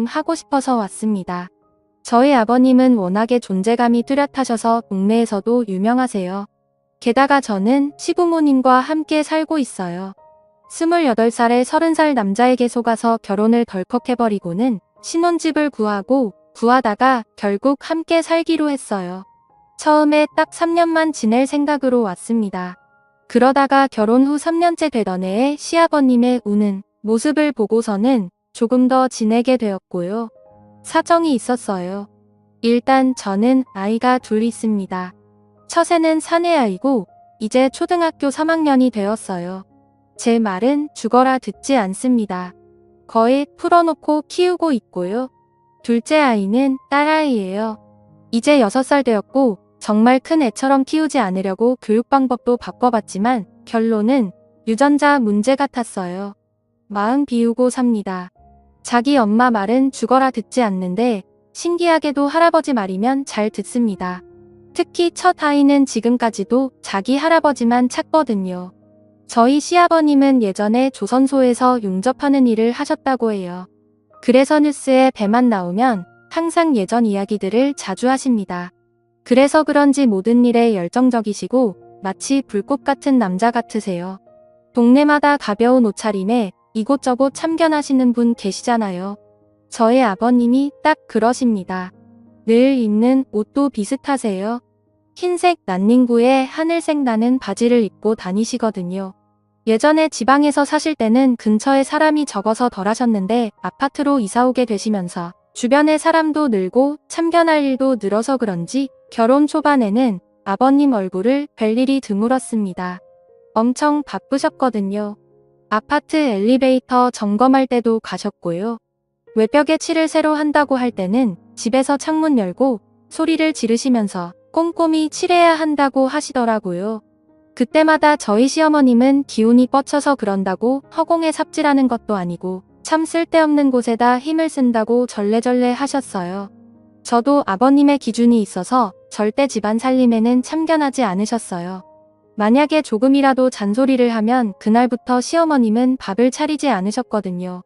하고 싶어서 왔습니다. 저희 아버님은 워낙에 존재감이 뚜렷하셔서 동네에서도 유명하세요. 게다가 저는 시부모님과 함께 살고 있어요. 28살에 30살 남자에게 속아서 결혼을 덜컥 해버리고는 신혼집을 구하다가 결국 함께 살기로 했어요. 처음에 딱 3년만 지낼 생각으로 왔습니다. 그러다가 결혼 후 3년째 되던 해에 시아버님의 우는 모습을 보고서는 조금 더 지내게 되었고요. 사정이 있었어요. 일단 저는 아이가 둘 있습니다. 첫애는 사내아이고 이제 초등학교 3학년이 되었어요. 제 말은 죽어라 듣지 않습니다. 거의 풀어놓고 키우고 있고요. 둘째 아이는 딸아이예요. 이제 6살 되었고 정말 큰 애처럼 키우지 않으려고 교육 방법도 바꿔봤지만 결론은 유전자 문제 같았어요. 마음 비우고 삽니다. 자기 엄마 말은 죽어라 듣지 않는데 신기하게도 할아버지 말이면 잘 듣습니다. 특히 첫 아이는 지금까지도 자기 할아버지만 찾거든요. 저희 시아버님은 예전에 조선소에서 용접하는 일을 하셨다고 해요. 그래서 뉴스에 배만 나오면 항상 예전 이야기들을 자주 하십니다. 그래서 그런지 모든 일에 열정적이시고 마치 불꽃 같은 남자 같으세요. 동네마다 가벼운 옷차림에 이곳저곳 참견하시는 분 계시잖아요. 저의 아버님이 딱 그러십니다. 늘 입는 옷도 비슷하세요. 흰색 난닝구에 하늘색 나는 바지를 입고 다니시거든요. 예전에 지방에서 사실 때는 근처에 사람이 적어서 덜 하셨는데 아파트로 이사오게 되시면서 주변에 사람도 늘고 참견할 일도 늘어서 그런지 결혼 초반에는 아버님 얼굴을 뵐 일이 드물었습니다. 엄청 바쁘셨거든요. 아파트 엘리베이터 점검할 때도 가셨고요. 외벽에 칠을 새로 한다고 할 때는 집에서 창문 열고 소리를 지르시면서 꼼꼼히 칠해야 한다고 하시더라고요. 그때마다 저희 시어머님은 기운이 뻗쳐서 그런다고 허공에 삽질하는 것도 아니고 참 쓸데없는 곳에다 힘을 쓴다고 절레절레 하셨어요. 저도 아버님의 기준이 있어서 절대 집안 살림에는 참견하지 않으셨어요. 만약에 조금이라도 잔소리를 하면 그날부터 시어머님은 밥을 차리지 않으셨거든요.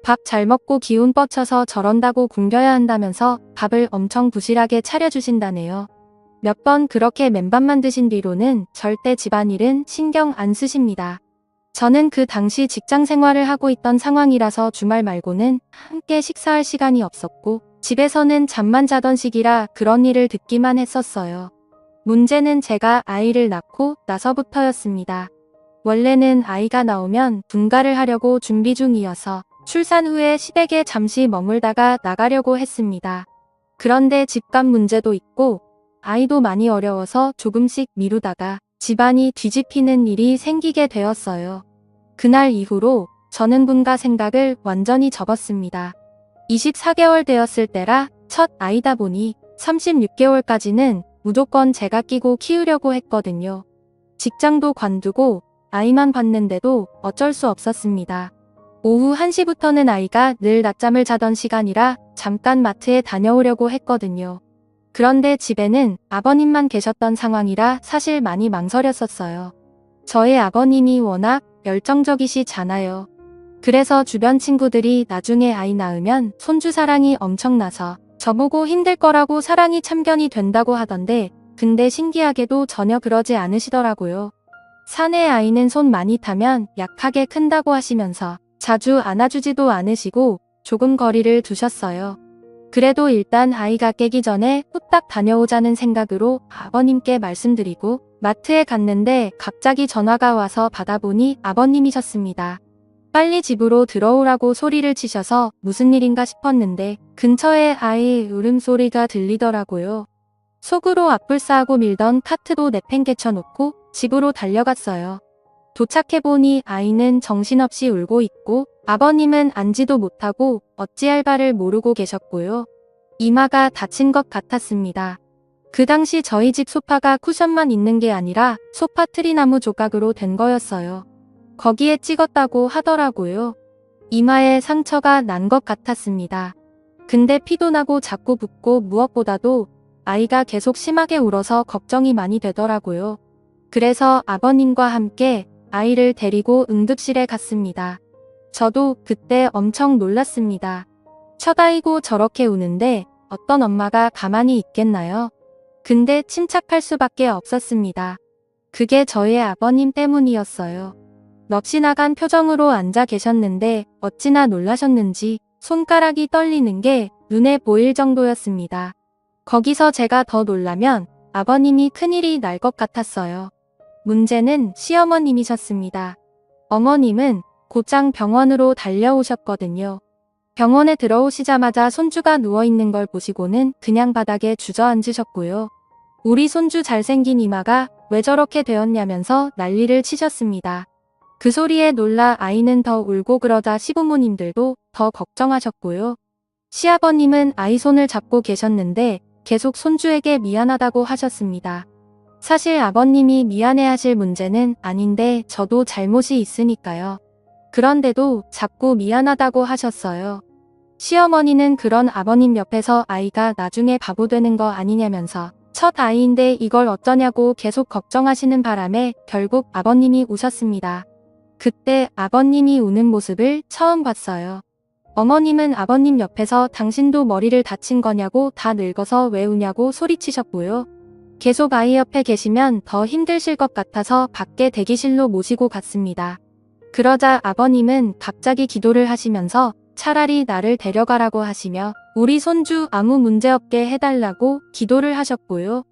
밥 잘 먹고 기운 뻗쳐서 저런다고 굶겨야 한다면서 밥을 엄청 부실하게 차려주신다네요. 몇 번 그렇게 맨밥만 드신 뒤로는 절대 집안일은 신경 안 쓰십니다. 저는 그 당시 직장 생활을 하고 있던 상황이라서 주말 말고는 함께 식사할 시간이 없었고 집에서는 잠만 자던 시기라 그런 일을 듣기만 했었어요. 문제는 제가 아이를 낳고 나서부터였습니다. 원래는 아이가 나오면 분가를 하려고 준비 중이어서 출산 후에 시댁에 잠시 머물다가 나가려고 했습니다. 그런데 집값 문제도 있고 아이도 많이 어려워서 조금씩 미루다가 집안이 뒤집히는 일이 생기게 되었어요. 그날 이후로 저는 분가 생각을 완전히 접었습니다. 24개월 되었을 때라 첫 아이다 보니 36개월까지는 무조건 제가 끼고 키우려고 했거든요. 직장도 관두고 아이만 봤는데도 어쩔 수 없었습니다. 오후 1시부터는 아이가 늘 낮잠을 자던 시간이라 잠깐 마트에 다녀오려고 했거든요. 그런데 집에는 아버님만 계셨던 상황이라 사실 많이 망설였었어요. 저희 아버님이 워낙 열정적이시잖아요. 그래서 주변 친구들이 나중에 아이 낳으면 손주 사랑이 엄청나서 저보고 힘들 거라고 사랑이 참견이 된다고 하던데 근데 신기하게도 전혀 그러지 않으시더라고요. 사내 아이는 손 많이 타면 약하게 큰다고 하시면서 자주 안아주지도 않으시고 조금 거리를 두셨어요. 그래도 일단 아이가 깨기 전에 후딱 다녀오자는 생각으로 아버님께 말씀드리고 마트에 갔는데 갑자기 전화가 와서 받아보니 아버님이셨습니다. 빨리 집으로 들어오라고 소리를 치셔서 무슨 일인가 싶었는데 근처에 아이 울음소리가 들리더라고요. 속으로 앞불싸하고 밀던 카트도 내팽개쳐놓고 집으로 달려갔어요. 도착해보니 아이는 정신없이 울고 있고 아버님은 앉지도 못하고 어찌할 바를 모르고 계셨고요. 이마가 다친 것 같았습니다. 그 당시 저희 집 소파가 쿠션만 있는 게 아니라 소파 트리나무 조각으로 된 거였어요. 거기에 찍었다고 하더라고요. 이마에 상처가 난 것 같았습니다. 근데 피도 나고 자꾸 붓고 무엇보다도 아이가 계속 심하게 울어서 걱정이 많이 되더라고요. 그래서 아버님과 함께 아이를 데리고 응급실에 갔습니다. 저도 그때 엄청 놀랐습니다. 첫 아이고 저렇게 우는데 어떤 엄마가 가만히 있겠나요? 근데 침착할 수밖에 없었습니다. 그게 저희 아버님 때문이었어요. 넋이 나간 표정으로 앉아 계셨는데 어찌나 놀라셨는지 손가락이 떨리는 게 눈에 보일 정도였습니다. 거기서 제가 더 놀라면 아버님이 큰일이 날 것 같았어요. 문제는 시어머님이셨습니다. 어머님은 곧장 병원으로 달려오셨거든요. 병원에 들어오시자마자 손주가 누워있는 걸 보시고는 그냥 바닥에 주저앉으셨고요. 우리 손주 잘생긴 이마가 왜 저렇게 되었냐면서 난리를 치셨습니다. 그 소리에 놀라 아이는 더 울고 그러자 시부모님들도 더 걱정하셨고요. 시아버님은 아이 손을 잡고 계셨는데 계속 손주에게 미안하다고 하셨습니다. 사실 아버님이 미안해하실 문제는 아닌데 저도 잘못이 있으니까요. 그런데도 자꾸 미안하다고 하셨어요. 시어머니는 그런 아버님 옆에서 아이가 나중에 바보 되는 거 아니냐면서 첫 아이인데 이걸 어쩌냐고 계속 걱정하시는 바람에 결국 아버님이 우셨습니다. 그때 아버님이 우는 모습을 처음 봤어요. 어머님은 아버님 옆에서 당신도 머리를 다친 거냐고 다 늙어서 왜 우냐고 소리치셨고요. 계속 아이 옆에 계시면 더 힘드실 것 같아서 밖에 대기실로 모시고 갔습니다. 그러자 아버님은 갑자기 기도를 하시면서 차라리 나를 데려가라고 하시며 우리 손주 아무 문제 없게 해달라고 기도를 하셨고요.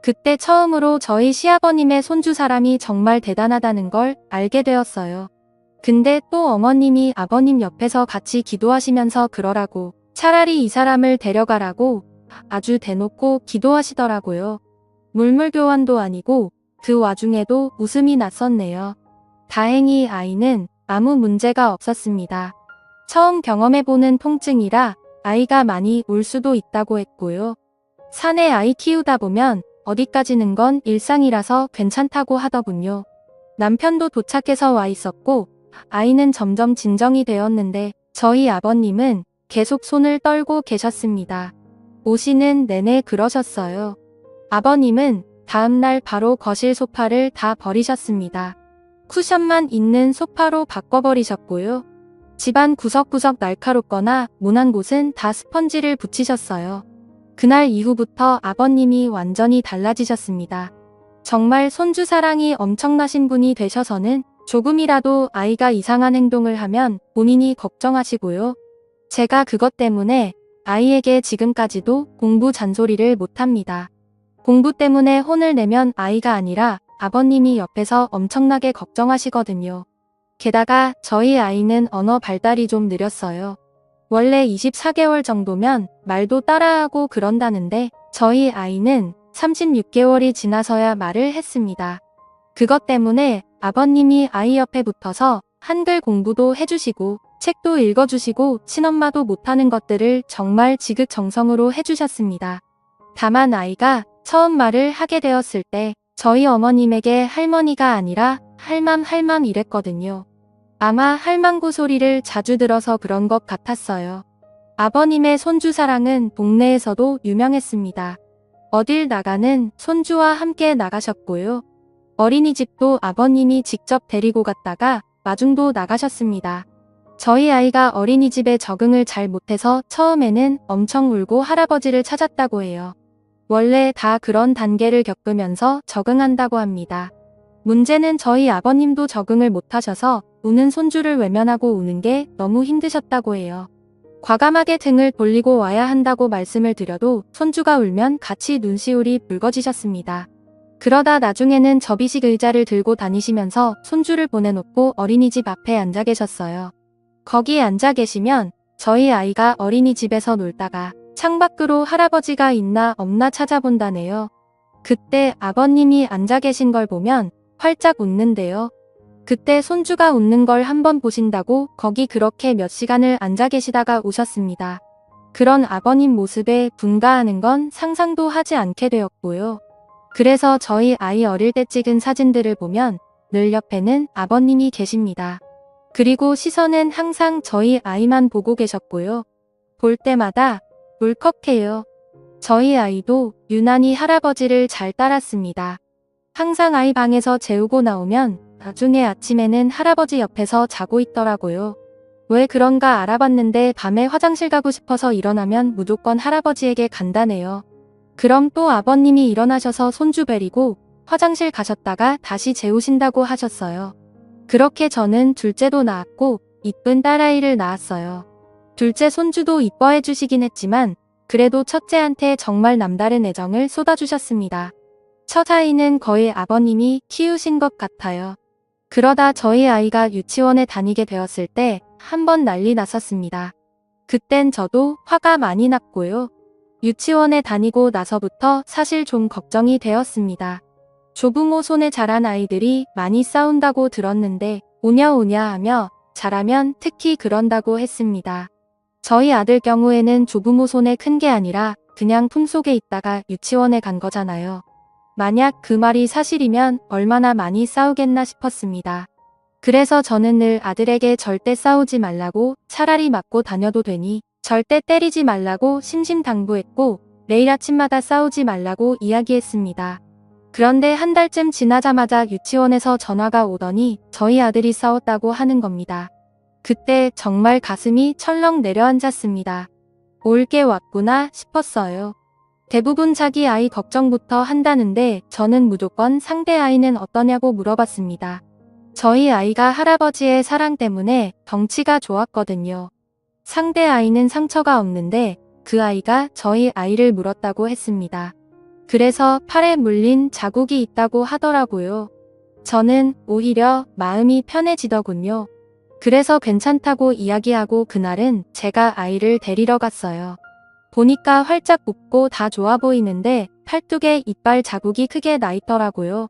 그때 처음으로 저희 시아버님의 손주 사람이 정말 대단하다는 걸 알게 되었어요. 근데 또 어머님이 아버님 옆에서 같이 기도하시면서 그러라고 차라리 이 사람을 데려가라고 아주 대놓고 기도하시더라고요. 물물교환도 아니고 그 와중에도 웃음이 났었네요. 다행히 아이는 아무 문제가 없었습니다. 처음 경험해보는 통증이라 아이가 많이 울 수도 있다고 했고요. 산에 아이 키우다 보면 어디까지는 건 일상이라서 괜찮다고 하더군요. 남편도 도착해서 와 있었고 아이는 점점 진정이 되었는데 저희 아버님은 계속 손을 떨고 계셨습니다. 오시는 내내 그러셨어요. 아버님은 다음날 바로 거실 소파를 다 버리셨습니다. 쿠션만 있는 소파로 바꿔버리셨고요. 집안 구석구석 날카롭거나 모난 곳은 다 스펀지를 붙이셨어요. 그날 이후부터 아버님이 완전히 달라지셨습니다. 정말 손주 사랑이 엄청나신 분이 되셔서는 조금이라도 아이가 이상한 행동을 하면 본인이 걱정하시고요. 제가 그것 때문에 아이에게 지금까지도 공부 잔소리를 못합니다. 공부 때문에 혼을 내면 아이가 아니라 아버님이 옆에서 엄청나게 걱정하시거든요. 게다가 저희 아이는 언어 발달이 좀 느렸어요. 원래 24개월 정도면 말도 따라하고 그런다는데 저희 아이는 36개월이 지나서야 말을 했습니다. 그것 때문에 아버님이 아이 옆에 붙어서 한글 공부도 해주시고 책도 읽어주시고 친엄마도 못하는 것들을 정말 지극정성으로 해주셨습니다. 다만 아이가 처음 말을 하게 되었을 때 저희 어머님에게 할머니가 아니라 할맘 이랬거든요. 아마 할망구 소리를 자주 들어서 그런 것 같았어요. 아버님의 손주 사랑은 동네에서도 유명했습니다. 어딜 나가는 손주와 함께 나가셨고요. 어린이집도 아버님이 직접 데리고 갔다가 마중도 나가셨습니다. 저희 아이가 어린이집에 적응을 잘 못해서 처음에는 엄청 울고 할아버지를 찾았다고 해요. 원래 다 그런 단계를 겪으면서 적응한다고 합니다. 문제는 저희 아버님도 적응을 못하셔서 우는 손주를 외면하고 우는 게 너무 힘드셨다고 해요. 과감하게 등을 돌리고 와야 한다고 말씀을 드려도 손주가 울면 같이 눈시울이 붉어지셨습니다. 그러다 나중에는 접이식 의자를 들고 다니시면서 손주를 보내놓고 어린이집 앞에 앉아 계셨어요. 거기에 앉아 계시면 저희 아이가 어린이집에서 놀다가 창밖으로 할아버지가 있나 없나 찾아본다네요. 그때 아버님이 앉아 계신 걸 보면 활짝 웃는데요. 그때 손주가 웃는 걸 한번 보신다고 거기 그렇게 몇 시간을 앉아 계시다가 우셨습니다. 그런 아버님 모습에 분가하는 건 상상도 하지 않게 되었고요. 그래서 저희 아이 어릴 때 찍은 사진들을 보면 늘 옆에는 아버님이 계십니다. 그리고 시선은 항상 저희 아이만 보고 계셨고요. 볼 때마다 울컥해요. 저희 아이도 유난히 할아버지를 잘 따랐습니다. 항상 아이 방에서 재우고 나오면 나중에 아침에는 할아버지 옆에서 자고 있더라고요. 왜 그런가 알아봤는데 밤에 화장실 가고 싶어서 일어나면 무조건 할아버지에게 간다네요. 그럼 또 아버님이 일어나셔서 손주 베리고 화장실 가셨다가 다시 재우신다고 하셨어요. 그렇게 저는 둘째도 낳았고 이쁜 딸아이를 낳았어요. 둘째 손주도 이뻐해 주시긴 했지만 그래도 첫째한테 정말 남다른 애정을 쏟아주셨습니다. 첫 아이는 거의 아버님이 키우신 것 같아요. 그러다 저희 아이가 유치원에 다니게 되었을 때 한 번 난리 났었습니다. 그땐 저도 화가 많이 났고요. 유치원에 다니고 나서부터 사실 좀 걱정이 되었습니다. 조부모 손에 자란 아이들이 많이 싸운다고 들었는데 오냐오냐 하며 잘하면 특히 그런다고 했습니다. 저희 아들 경우에는 조부모 손에 큰 게 아니라 그냥 품속에 있다가 유치원에 간 거잖아요. 만약 그 말이 사실이면 얼마나 많이 싸우겠나 싶었습니다. 그래서 저는 늘 아들에게 절대 싸우지 말라고 차라리 맞고 다녀도 되니 절대 때리지 말라고 심심당부했고 매일 아침마다 싸우지 말라고 이야기했습니다. 그런데 한 달쯤 지나자마자 유치원에서 전화가 오더니 저희 아들이 싸웠다고 하는 겁니다. 그때 정말 가슴이 철렁 내려앉았습니다. 올 게 왔구나 싶었어요. 대부분 자기 아이 걱정부터 한다는데 저는 무조건 상대 아이는 어떠냐고 물어봤습니다. 저희 아이가 할아버지의 사랑 때문에 덩치가 좋았거든요. 상대 아이는 상처가 없는데 그 아이가 저희 아이를 물었다고 했습니다. 그래서 팔에 물린 자국이 있다고 하더라고요. 저는 오히려 마음이 편해지더군요. 그래서 괜찮다고 이야기하고 그날은 제가 아이를 데리러 갔어요. 보니까 활짝 웃고 다 좋아 보이는데 팔뚝에 이빨 자국이 크게 나 있더라고요.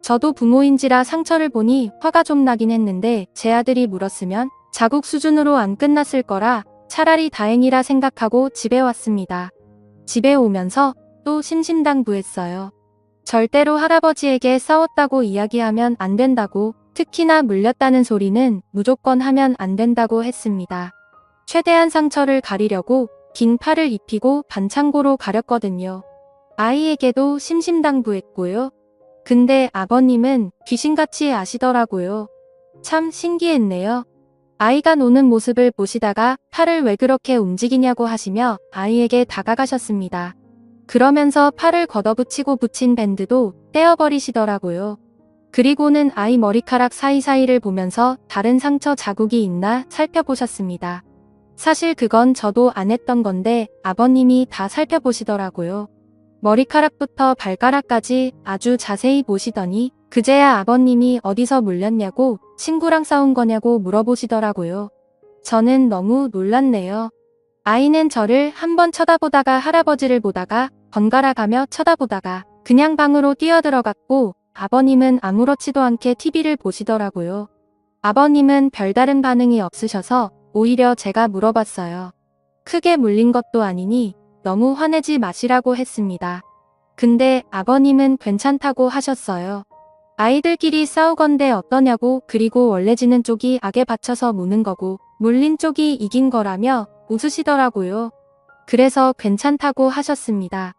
저도 부모인지라 상처를 보니 화가 좀 나긴 했는데 제 아들이 물었으면 자국 수준으로 안 끝났을 거라 차라리 다행이라 생각하고 집에 왔습니다. 집에 오면서 또 심심당부했어요. 절대로 할아버지에게 싸웠다고 이야기하면 안 된다고, 특히나 물렸다는 소리는 무조건 하면 안 된다고 했습니다. 최대한 상처를 가리려고 긴 팔을 입히고 반창고로 가렸거든요. 아이에게도 심심당부했고요. 근데 아버님은 귀신같이 아시더라고요. 참 신기했네요. 아이가 노는 모습을 보시다가 팔을 왜 그렇게 움직이냐고 하시며 아이에게 다가가셨습니다. 그러면서 팔을 걷어붙이고 붙인 밴드도 떼어버리시더라고요. 그리고는 아이 머리카락 사이사이를 보면서 다른 상처 자국이 있나 살펴보셨습니다. 사실 그건 저도 안 했던 건데 아버님이 다 살펴보시더라고요. 머리카락부터 발가락까지 아주 자세히 보시더니 그제야 아버님이 어디서 물렸냐고 친구랑 싸운 거냐고 물어보시더라고요. 저는 너무 놀랐네요. 아이는 저를 한번 쳐다보다가 할아버지를 보다가 번갈아 가며 쳐다보다가 그냥 방으로 뛰어들어갔고 아버님은 아무렇지도 않게 TV를 보시더라고요. 아버님은 별다른 반응이 없으셔서 오히려 제가 물어봤어요. 크게 물린 것도 아니니 너무 화내지 마시라고 했습니다. 근데 아버님은 괜찮다고 하셨어요. 아이들끼리 싸우건대 어떠냐고, 그리고 원래 지는 쪽이 악에 받쳐서 무는 거고 물린 쪽이 이긴 거라며 웃으시더라고요. 그래서 괜찮다고 하셨습니다.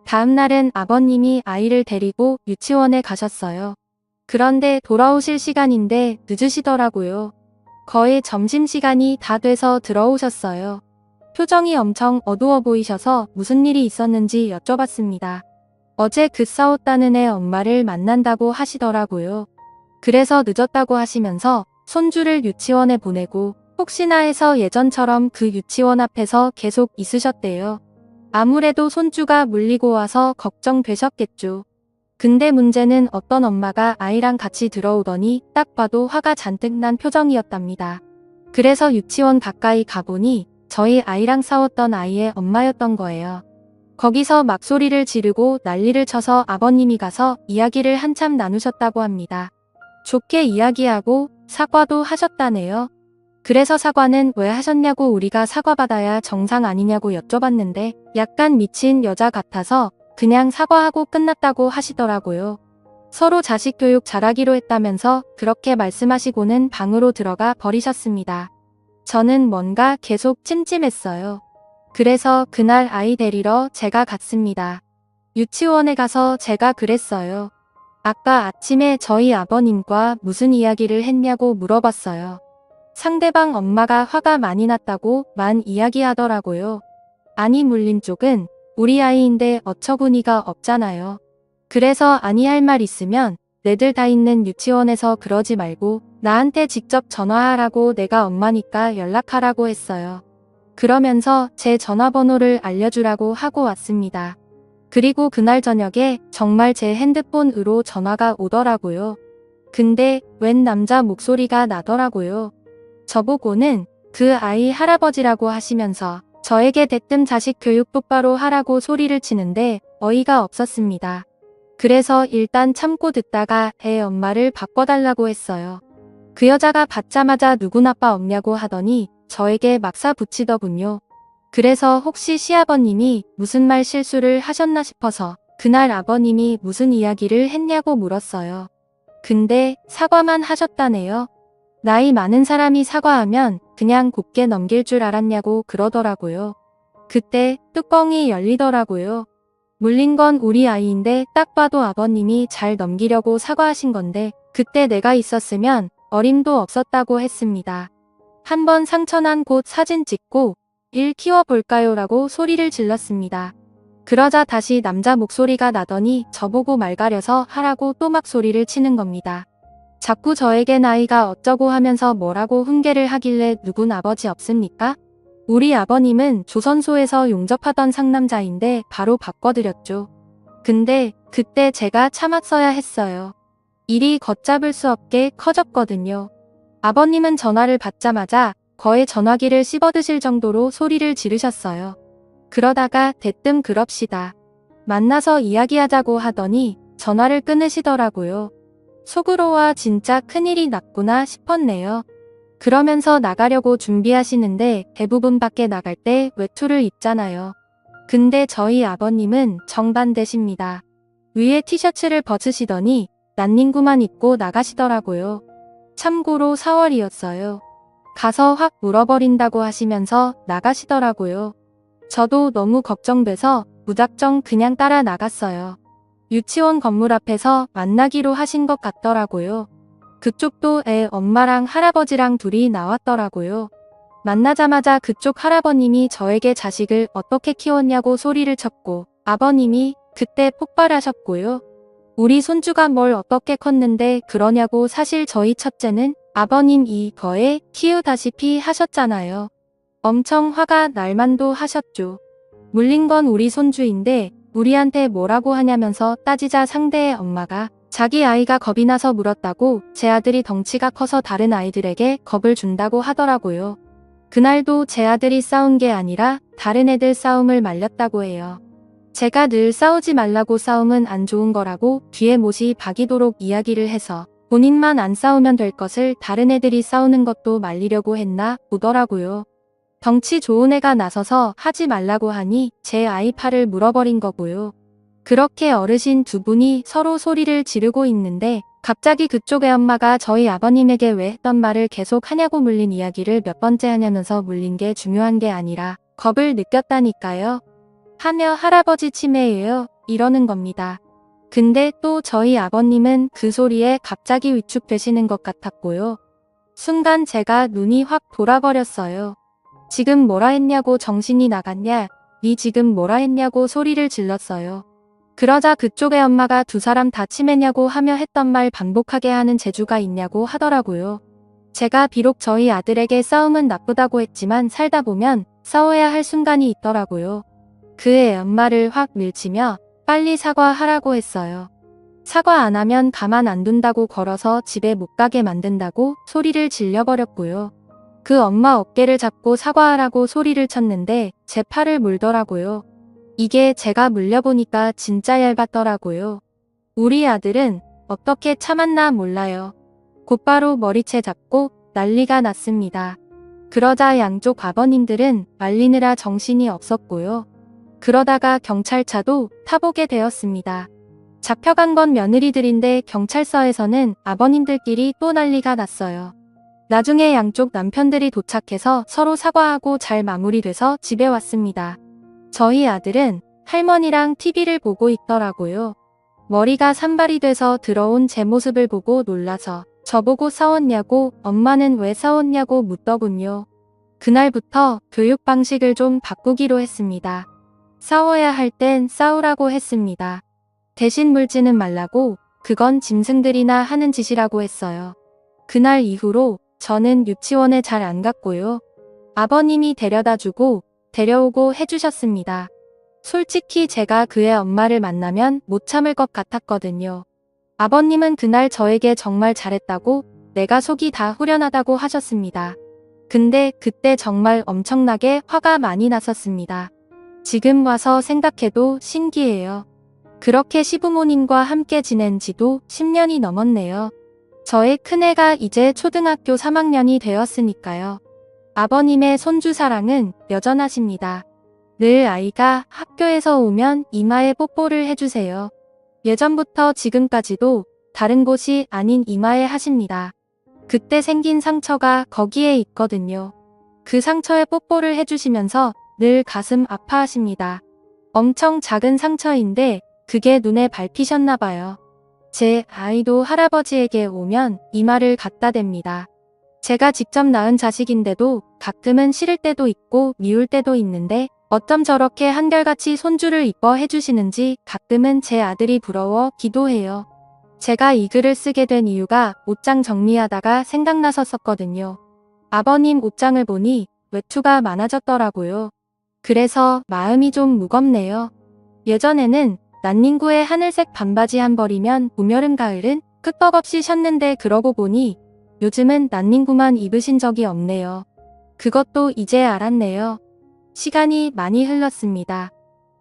다음 날은 아버님이 아이를 데리고 유치원에 가셨어요. 그런데 돌아오실 시간인데 늦으시더라고요. 거의 점심시간이 다 돼서 들어오셨어요. 표정이 엄청 어두워 보이셔서 무슨 일이 있었는지 여쭤봤습니다. 어제 그 싸웠다는 애 엄마를 만난다고 하시더라고요. 그래서 늦었다고 하시면서 손주를 유치원에 보내고 혹시나 해서 예전처럼 그 유치원 앞에서 계속 있으셨대요. 아무래도 손주가 물리고 와서 걱정되셨겠죠. 근데 문제는 어떤 엄마가 아이랑 같이 들어오더니 딱 봐도 화가 잔뜩 난 표정이었답니다. 그래서 유치원 가까이 가보니 저희 아이랑 싸웠던 아이의 엄마였던 거예요. 거기서 막 소리를 지르고 난리를 쳐서 아버님이 가서 이야기를 한참 나누셨다고 합니다. 좋게 이야기하고 사과도 하셨다네요. 그래서 사과는 왜 하셨냐고 우리가 사과받아야 정상 아니냐고 여쭤봤는데 약간 미친 여자 같아서 그냥 사과하고 끝났다고 하시더라고요. 서로 자식 교육 잘하기로 했다면서 그렇게 말씀하시고는 방으로 들어가 버리셨습니다. 저는 뭔가 계속 찜찜했어요. 그래서 그날 아이 데리러 제가 갔습니다. 유치원에 가서 제가 그랬어요. 아까 아침에 저희 아버님과 무슨 이야기를 했냐고 물어봤어요. 상대방 엄마가 화가 많이 났다고만 이야기하더라고요. 아니 물린 쪽은 우리 아이인데 어처구니가 없잖아요. 그래서 아니 할 말 있으면 내들 다 있는 유치원에서 그러지 말고 나한테 직접 전화하라고 내가 엄마니까 연락하라고 했어요. 그러면서 제 전화번호를 알려주라고 하고 왔습니다. 그리고 그날 저녁에 정말 제 핸드폰으로 전화가 오더라고요. 근데 웬 남자 목소리가 나더라고요. 저보고는 그 아이 할아버지라고 하시면서 저에게 대뜸 자식 교육 똑바로 하라고 소리를 치는데 어이가 없었습니다. 그래서 일단 참고 듣다가 애 엄마를 바꿔달라고 했어요. 그 여자가 받자마자 누군 아빠 없냐고 하더니 저에게 막사 붙이더군요. 그래서 혹시 시아버님이 무슨 말 실수를 하셨나 싶어서 그날 아버님이 무슨 이야기를 했냐고 물었어요. 근데 사과만 하셨다네요. 나이 많은 사람이 사과하면 그냥 곱게 넘길 줄 알았냐고 그러더라고요. 그때 뚜껑이 열리더라고요. 물린 건 우리 아이인데 딱 봐도 아버님이 잘 넘기려고 사과하신 건데 그때 내가 있었으면 어림도 없었다고 했습니다. 한번 상처난 곳 사진 찍고 일 키워볼까요? 라고 소리를 질렀습니다. 그러자 다시 남자 목소리가 나더니 저보고 말 가려서 하라고 또 막 소리를 치는 겁니다. 자꾸 저에게 나이가 어쩌고 하면서 뭐라고 훈계를 하길래 누군 아버지 없습니까? 우리 아버님은 조선소에서 용접하던 상남자인데 바로 바꿔드렸죠. 근데 그때 제가 참았어야 했어요. 일이 걷잡을 수 없게 커졌거든요. 아버님은 전화를 받자마자 거의 전화기를 씹어드실 정도로 소리를 지르셨어요. 그러다가 대뜸 그럽시다. 만나서 이야기하자고 하더니 전화를 끊으시더라고요. 속으로 와 진짜 큰일이 났구나 싶었네요. 그러면서 나가려고 준비하시는데 대부분 밖에 나갈 때 외투를 입잖아요. 근데 저희 아버님은 정반대십니다. 위에 티셔츠를 벗으시더니 난닝구만 입고 나가시더라고요. 참고로 4월이었어요. 가서 확 물어버린다고 하시면서 나가시더라고요. 저도 너무 걱정돼서 무작정 그냥 따라 나갔어요. 유치원 건물 앞에서 만나기로 하신 것 같더라고요. 그쪽도 애 엄마랑 할아버지랑 둘이 나왔더라고요. 만나자마자 그쪽 할아버님이 저에게 자식을 어떻게 키웠냐고 소리를 쳤고 아버님이 그때 폭발하셨고요. 우리 손주가 뭘 어떻게 컸는데 그러냐고 사실 저희 첫째는 아버님 이거에 키우다시피 하셨잖아요. 엄청 화가 날 만도 하셨죠. 물린 건 우리 손주인데 우리한테 뭐라고 하냐면서 따지자 상대의 엄마가 자기 아이가 겁이 나서 물었다고 제 아들이 덩치가 커서 다른 아이들에게 겁을 준다고 하더라고요. 그날도 제 아들이 싸운 게 아니라 다른 애들 싸움을 말렸다고 해요. 제가 늘 싸우지 말라고 싸움은 안 좋은 거라고 뒤에 못이 박이도록 이야기를 해서 본인만 안 싸우면 될 것을 다른 애들이 싸우는 것도 말리려고 했나 보더라고요. 덩치 좋은 애가 나서서 하지 말라고 하니 제 아이 팔을 물어버린 거고요. 그렇게 어르신 두 분이 서로 소리를 지르고 있는데 갑자기 그쪽의 엄마가 저희 아버님에게 왜 했던 말을 계속 하냐고 물린 이야기를 몇 번째 하냐면서 물린 게 중요한 게 아니라 겁을 느꼈다니까요. 하며 할아버지 치매예요. 이러는 겁니다. 근데 또 저희 아버님은 그 소리에 갑자기 위축되시는 것 같았고요. 순간 제가 눈이 확 돌아버렸어요. 지금 뭐라 했냐고 정신이 나갔냐? 니 지금 뭐라 했냐고 소리를 질렀어요. 그러자 그쪽의 엄마가 두 사람 다 치매냐고 하며 했던 말 반복하게 하는 재주가 있냐고 하더라고요. 제가 비록 저희 아들에게 싸움은 나쁘다고 했지만 살다 보면 싸워야 할 순간이 있더라고요. 그의 엄마를 확 밀치며 빨리 사과하라고 했어요. 사과 안 하면 가만 안 둔다고 걸어서 집에 못 가게 만든다고 소리를 질려버렸고요. 그 엄마 어깨를 잡고 사과하라고 소리를 쳤는데 제 팔을 물더라고요. 이게 제가 물려보니까 진짜 얇았더라고요. 우리 아들은 어떻게 참았나 몰라요. 곧바로 머리채 잡고 난리가 났습니다. 그러자 양쪽 아버님들은 말리느라 정신이 없었고요. 그러다가 경찰차도 타보게 되었습니다. 잡혀간 건 며느리들인데 경찰서에서는 아버님들끼리 또 난리가 났어요. 나중에 양쪽 남편들이 도착해서 서로 사과하고 잘 마무리돼서 집에 왔습니다. 저희 아들은 할머니랑 TV를 보고 있더라고요. 머리가 산발이 돼서 들어온 제 모습을 보고 놀라서 저보고 싸웠냐고, 엄마는 왜 싸웠냐고 묻더군요. 그날부터 교육 방식을 좀 바꾸기로 했습니다. 싸워야 할 땐 싸우라고 했습니다. 대신 물지는 말라고, 그건 짐승들이나 하는 짓이라고 했어요. 그날 이후로 저는 유치원에 잘 안 갔고요. 아버님이 데려다주고 데려오고 해주셨습니다. 솔직히 제가 그의 엄마를 만나면 못 참을 것 같았거든요. 아버님은 그날 저에게 정말 잘했다고, 내가 속이 다 후련하다고 하셨습니다. 근데 그때 정말 엄청나게 화가 많이 났었습니다. 지금 와서 생각해도 신기해요. 그렇게 시부모님과 함께 지낸 지도 10년이 넘었네요. 저의 큰애가 이제 초등학교 3학년이 되었으니까요. 아버님의 손주 사랑은 여전하십니다. 늘 아이가 학교에서 오면 이마에 뽀뽀를 해주세요. 예전부터 지금까지도 다른 곳이 아닌 이마에 하십니다. 그때 생긴 상처가 거기에 있거든요. 그 상처에 뽀뽀를 해주시면서 늘 가슴 아파하십니다. 엄청 작은 상처인데 그게 눈에 밟히셨나봐요. 제 아이도 할아버지에게 오면 이마를 갖다 댑니다. 제가 직접 낳은 자식인데도 가끔은 싫을 때도 있고 미울 때도 있는데 어쩜 저렇게 한결같이 손주를 이뻐해 주시는지 가끔은 제 아들이 부러워 기도해요. 제가 이 글을 쓰게 된 이유가 옷장 정리하다가 생각나섰었거든요. 아버님 옷장을 보니 외투가 많아졌더라고요. 그래서 마음이 좀 무겁네요. 예전에는 난닝구의 하늘색 반바지 한 벌이면 봄, 여름, 가을은 끄떡없이 셨는데 그러고 보니 요즘은 난닝구만 입으신 적이 없네요. 그것도 이제 알았네요. 시간이 많이 흘렀습니다.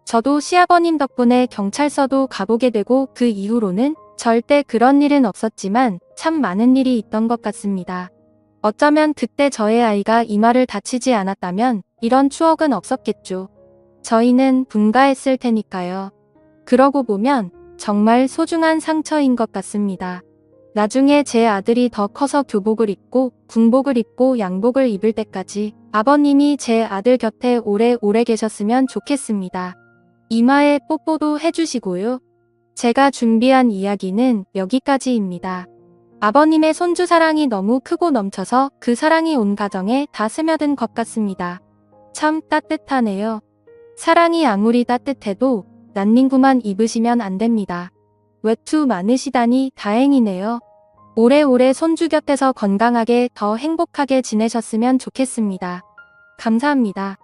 저도 시아버님 덕분에 경찰서도 가보게 되고 그 이후로는 절대 그런 일은 없었지만 참 많은 일이 있던 것 같습니다. 어쩌면 그때 저의 아이가 이마를 다치지 않았다면 이런 추억은 없었겠죠. 저희는 분가했을 테니까요. 그러고 보면 정말 소중한 상처인 것 같습니다. 나중에 제 아들이 더 커서 교복을 입고 군복을 입고 양복을 입을 때까지 아버님이 제 아들 곁에 오래오래 계셨으면 좋겠습니다. 이마에 뽀뽀도 해주시고요. 제가 준비한 이야기는 여기까지입니다. 아버님의 손주 사랑이 너무 크고 넘쳐서 그 사랑이 온 가정에 다 스며든 것 같습니다. 참 따뜻하네요. 사랑이 아무리 따뜻해도 난닝구만 입으시면 안 됩니다. 외투 많으시다니 다행이네요. 오래오래 손주 곁에서 건강하게 더 행복하게 지내셨으면 좋겠습니다. 감사합니다.